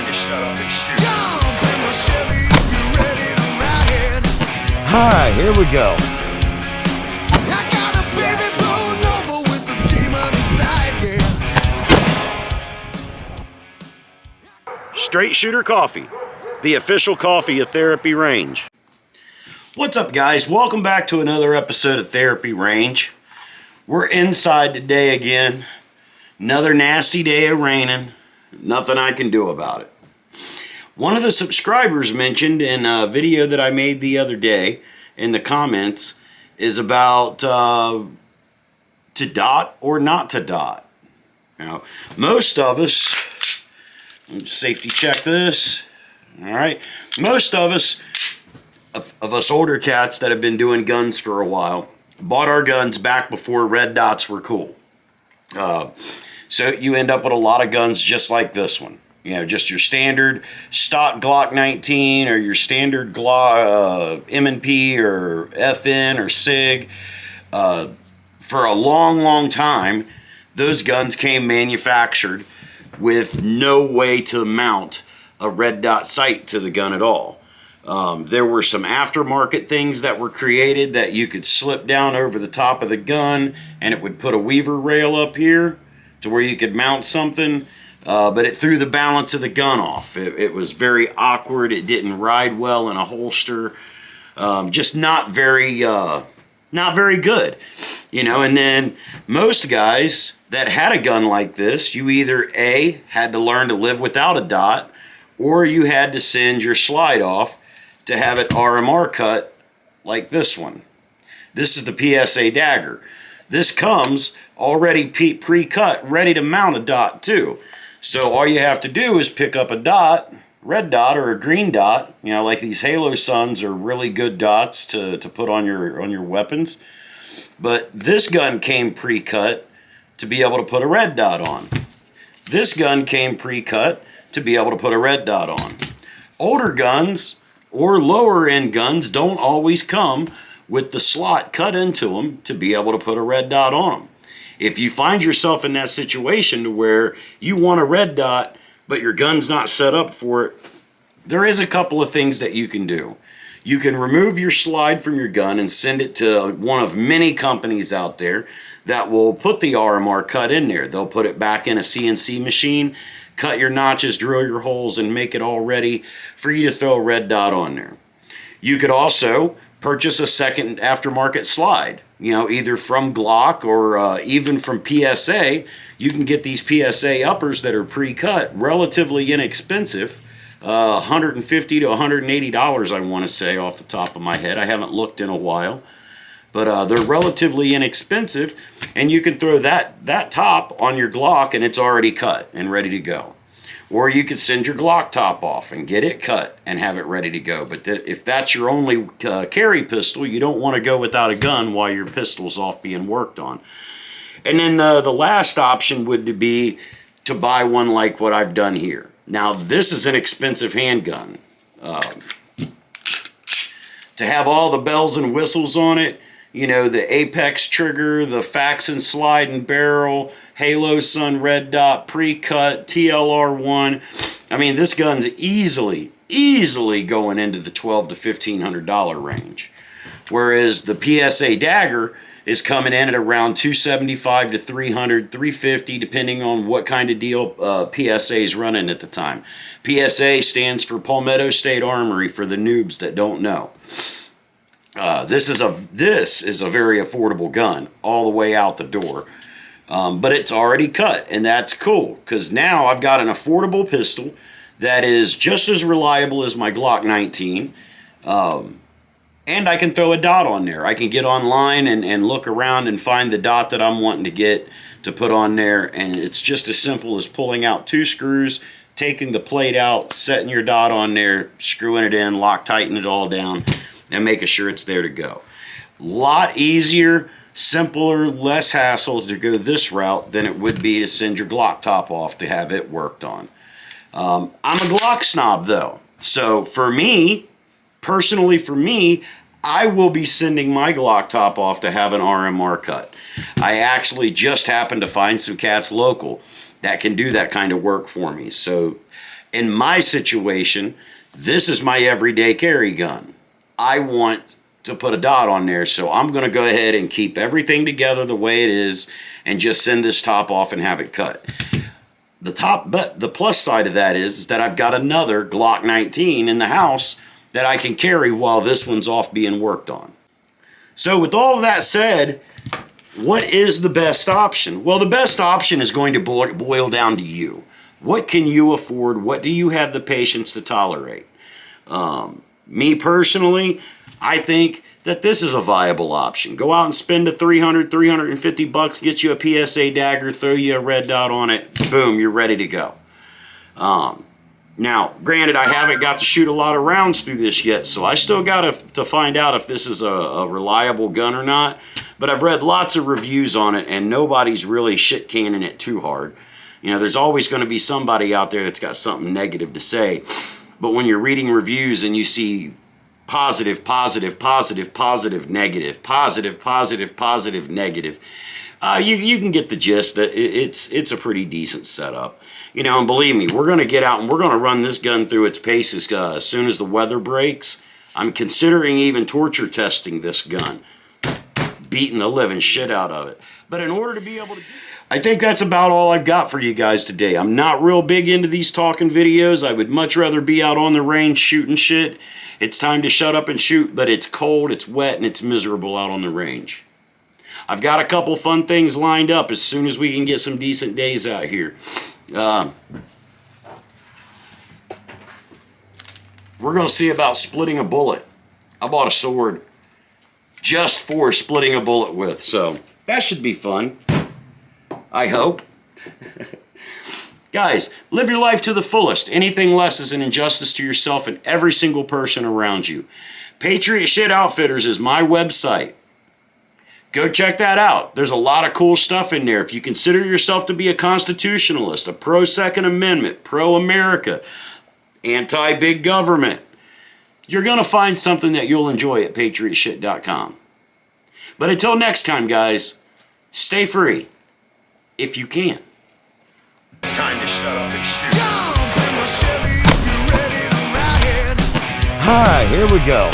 to shut up and shoot. Hi, here we go. Straight Shooter Coffee, the official coffee of Therapy Range. What's up, guys? Welcome back to another episode of Therapy Range. We're inside today again. Another nasty day of raining. Nothing I can do about it. One of the subscribers mentioned in a video that I made the other day in the comments is about to dot or not to dot. Now, most of us, safety check this. All right, most of us older cats that have been doing guns for a while bought our guns back before red dots were cool. So you end up with a lot of guns just like this one. You know, just your standard stock Glock 19 or your standard Glock M&P or FN or SIG. For a long, long time, those guns came manufactured with no way to mount a red dot sight to the gun at all. There were some aftermarket things that were created that you could slip down over the top of the gun and it would put a weaver rail up here to where you could mount something, but it threw the balance of the gun off. It was very awkward. It didn't ride well in a holster. Just not very good, you know. And then most guys that had a gun like this, you either A, had to learn to live without a dot, or you had to send your slide off to have it RMR cut like this one. This is the PSA Dagger. This comes already pre-cut, ready to mount a dot too. So all you have to do is pick up a dot, red dot or a green dot. You know, like these Halo Suns are really good dots to put on your weapons. But this gun came pre-cut to be able to put a red dot on. This gun came pre-cut to be able to put a red dot on. Older guns or lower end guns don't always come with the slot cut into them to be able to put a red dot on them. If you find yourself in that situation to where you want a red dot, but your gun's not set up for it, there is a couple of things that you can do. You can remove your slide from your gun and send it to one of many companies out there that will put the RMR cut in there. They'll put it back in a CNC machine, cut your notches, drill your holes, and make it all ready for you to throw a red dot on there. You could also purchase a second aftermarket slide, you know, either from Glock or even from PSA. You can get these PSA uppers that are pre-cut, relatively inexpensive, $150 to $180, I want to say off the top of my head. I haven't looked in a while, but they're relatively inexpensive, and you can throw that top on your Glock and it's already cut and ready to go. Or you could send your Glock top off and get it cut and have it ready to go. But if that's your only carry pistol, you don't want to go without a gun while your pistol's off being worked on. And then the last option would be to buy one like what I've done here. Now, this is an expensive handgun. To have all the bells and whistles on it, you know, the Apex trigger, the Faxon slide and barrel, Halo Sun red dot, pre-cut, TLR1. I mean, this gun's easily going into the $1,200 to $1,500 range. Whereas the PSA Dagger is coming in at around $275 to $300, $350, depending on what kind of deal PSA is running at the time. PSA stands for Palmetto State Armory for the noobs that don't know. This is a very affordable gun all the way out the door. But it's already cut, and that's cool, because now I've got an affordable pistol that is just as reliable as my Glock 19, and I can throw a dot on there. I can get online and look around and find the dot that I'm wanting to get to put on there, and it's just as simple as pulling out 2 screws, taking the plate out, setting your dot on there, screwing it in, Loctiting it all down, and making sure it's there to go. Lot easier, simpler, less hassle to go this route than it would be to send your Glock top off to have it worked on. I'm a Glock snob though, so for me, personally for me, I will be sending my Glock top off to have an RMR cut. I actually just happened to find some cats local that can do that kind of work for me. So In my situation, this is my everyday carry gun. I want to put a dot on there, so I'm going to go ahead and keep everything together the way it is and just send this top off and have it cut. But the plus side of that is that I've got another Glock 19 in the house that I can carry while this one's off being worked on. So with all of that said, what is the best option? Well, the best option is going to boil down to you. What can you afford? What do you have the patience to tolerate? Me personally, I think that this is a viable option. Go out and spend the $350, get you a PSA dagger, throw you a red dot on it, boom, you're ready to go. Now, granted, I haven't got to shoot a lot of rounds through this yet, so I still got to find out if this is a reliable gun or not. But I've read lots of reviews on it, and nobody's really shit-canning it too hard. You know, there's always going to be somebody out there that's got something negative to say. But when you're reading reviews and you see positive, positive, positive, positive, negative, positive, positive, positive, negative, you can get the gist that it's a pretty decent setup. You know, and believe me, we're going to get out and we're going to run this gun through its paces as soon as the weather breaks. I'm considering even torture testing this gun, beating the living shit out of it. But in order to be able to... I think that's about all I've got for you guys today. I'm not real big into these talking videos. I would much rather be out on the range shooting shit. It's time to shut up and shoot, but it's cold, it's wet, and it's miserable out on the range. I've got a couple fun things lined up as soon as we can get some decent days out here. We're going to see about splitting a bullet. I bought a sword just for splitting a bullet with, so that should be fun. I hope. Guys, live your life to the fullest. Anything less is an injustice to yourself and every single person around you. Patriot Shit Outfitters is my website. Go check that out. There's a lot of cool stuff in there. If you consider yourself to be a constitutionalist, a pro-Second Amendment, pro-America, anti-big government, you're going to find something that you'll enjoy at patriotshit.com. But until next time, guys, stay free. If you can. It's time to shut up and shoot. Hi, here we go.